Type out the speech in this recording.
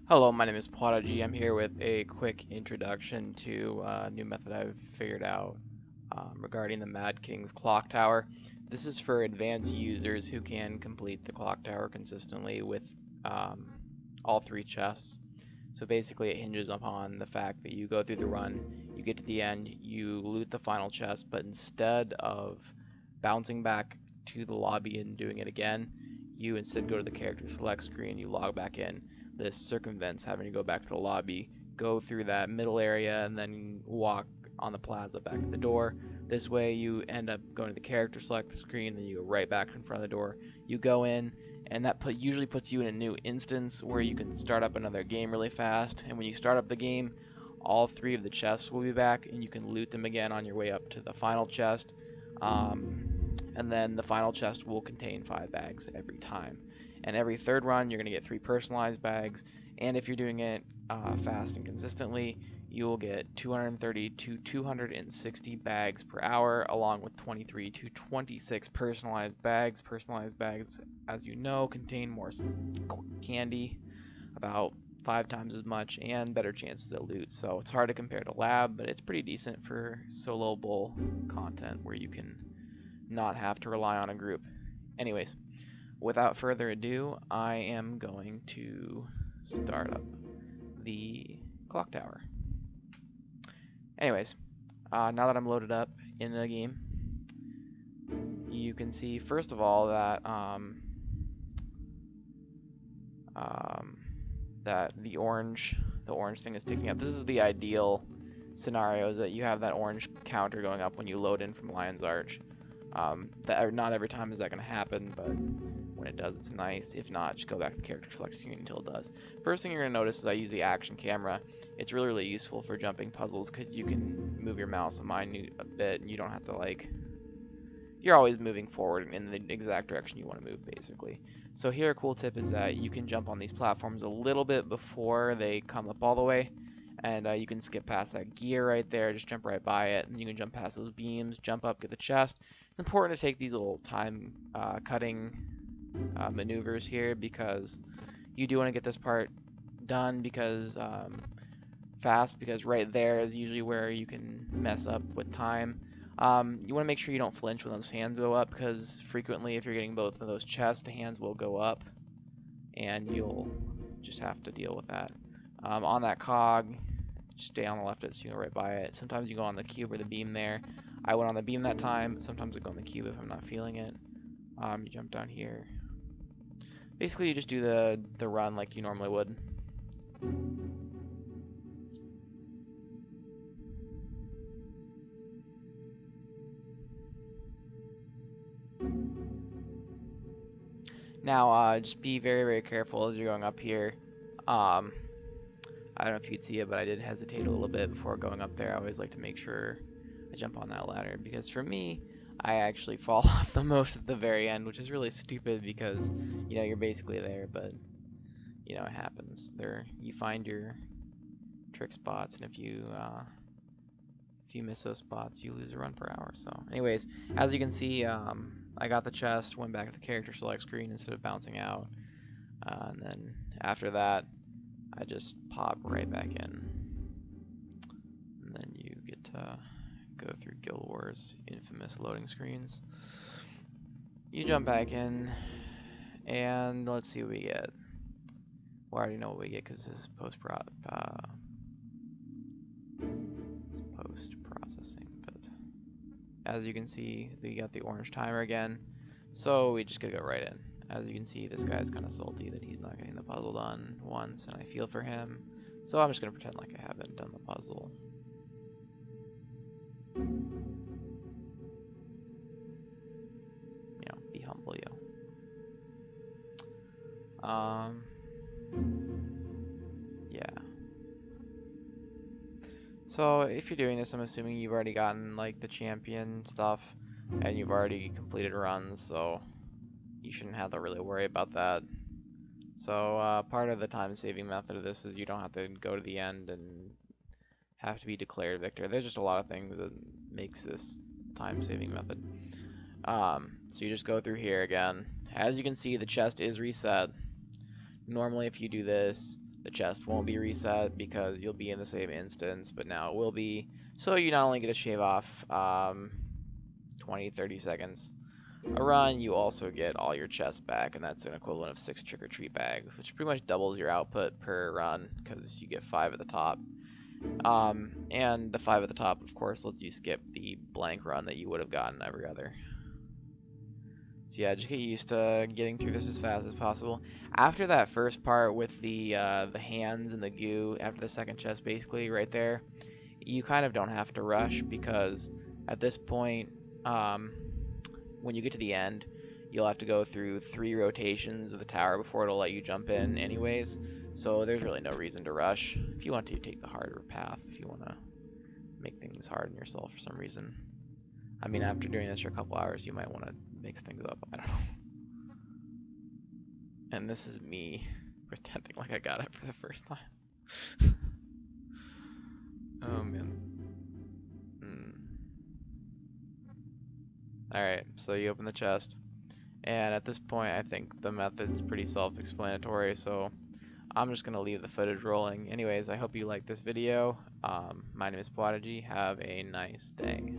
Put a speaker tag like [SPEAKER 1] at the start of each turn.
[SPEAKER 1] Hello, my name is Prodigy. I'm here with a quick introduction to a new method I've figured out regarding the Mad King's Clocktower. This is for advanced users who can complete the Clocktower consistently with um, all three chests. So basically, it hinges upon the fact that you go through the run, you get to the end, you loot the final chest, but instead of bouncing back to the lobby and doing it again, you instead go to the character select screen, you log back in. This circumvents having to go back to the lobby, go through that middle area, and then walk on the plaza back to the door. This way you end up going to the character select screen, then you go right back in front of the door. You go in, and that usually puts you in a new instance where you can start up another game really fast. And when you start up the game, all three of the chests will be back, and you can loot them again on your way up to the final chest. And then the final chest will contain 5 bags every time. And every third run, you're going to get 3 personalized bags. And if you're doing it fast and consistently, you will get 230 to 260 bags per hour, along with 23 to 26 personalized bags. Personalized bags, as you know, contain more candy, about 5 times as much, and better chances at loot. So it's hard to compare to lab, but it's pretty decent for solo bowl content where you can not have to rely on a group. Anyways, without further ado, I am going to start up the clock tower. Anyways, now that I'm loaded up in the game, you can see first of all that that the orange thing is ticking up. This is the ideal scenario, is that you have that orange counter going up when you load in from Lion's Arch. Not every time is that going to happen, but when it does, it's nice. If not, just go back to the character select screen until it does. First thing you're going to notice is I use the action camera. It's really, really useful for jumping puzzles because you can move your mouse a bit, and you don't have to, you're always moving forward in the exact direction you want to move, basically. So here, a cool tip is that you can jump on these platforms a little bit before they come up all the way. And you can skip past that gear right there, just jump right by it, and you can jump past those beams, jump up, get the chest. It's important to take these little time cutting maneuvers here, because you do want to get this part done fast, because right there is usually where you can mess up with time. You want to make sure you don't flinch when those hands go up, because frequently if you're getting both of those chests, the hands will go up, and you'll just have to deal with that. On that cog, just stay on the left so you go right by it. Sometimes you go on the cube or the beam there. I went on the beam that time, but sometimes I go on the cube if I'm not feeling it. You jump down here. Basically, you just do the run like you normally would. Now, just be very, very careful as you're going up here. I don't know if you'd see it, but I did hesitate a little bit before going up there. I always like to make sure I jump on that ladder, because for me, I actually fall off the most at the very end, which is really stupid because, you're basically there, but, it happens. You find your trick spots, and if you miss those spots, you lose a run per hour. So anyways, as you can see, I got the chest, went back to the character select screen instead of bouncing out, and then after that, I just pop right back in, and then you get to go through Guild Wars' infamous loading screens. You jump back in, and let's see what we get. Well, I already know what we get because this is post-processing, but as you can see, we got the orange timer again, so we just gotta go right in. As you can see, this guy's kind of salty that he's not getting the puzzle done once, and I feel for him. So I'm just going to pretend like I haven't done the puzzle. Be humble, yo. Yeah. So if you're doing this, I'm assuming you've already gotten, the champion stuff, and you've already completed runs, so you shouldn't have to really worry about that. So part of the time-saving method of this is you don't have to go to the end and have to be declared victor. There's just a lot of things that makes this time-saving method. So you just go through here again. As you can see, the chest is reset. Normally, if you do this, The chest won't be reset because you'll be in the same instance, but now it will be. So you not only get to shave off 20-30 seconds a run, you also get all your chests back, and that's an equivalent of 6 trick-or-treat bags, which pretty much doubles your output per run because you get 5 at the top. And the 5 at the top, of course, lets you skip the blank run that you would have gotten every other. So yeah, just get used to getting through this as fast as possible. After that first part with the hands and the goo, after the second chest basically right there, you kind of don't have to rush because at this point, when you get to the end, you'll have to go through 3 rotations of the tower before it'll let you jump in anyways. So there's really no reason to rush. If you want to, take the harder path if you want to make things hard on yourself for some reason. I mean, after doing this for a couple hours, you might want to mix things up. I don't know. And this is me pretending like I got it for the first time. Oh, man. Alright, so you open the chest. And at this point, I think the method's pretty self-explanatory, so I'm just going to leave the footage rolling. Anyways, I hope you liked this video. My name is Prodigy. Have a nice day.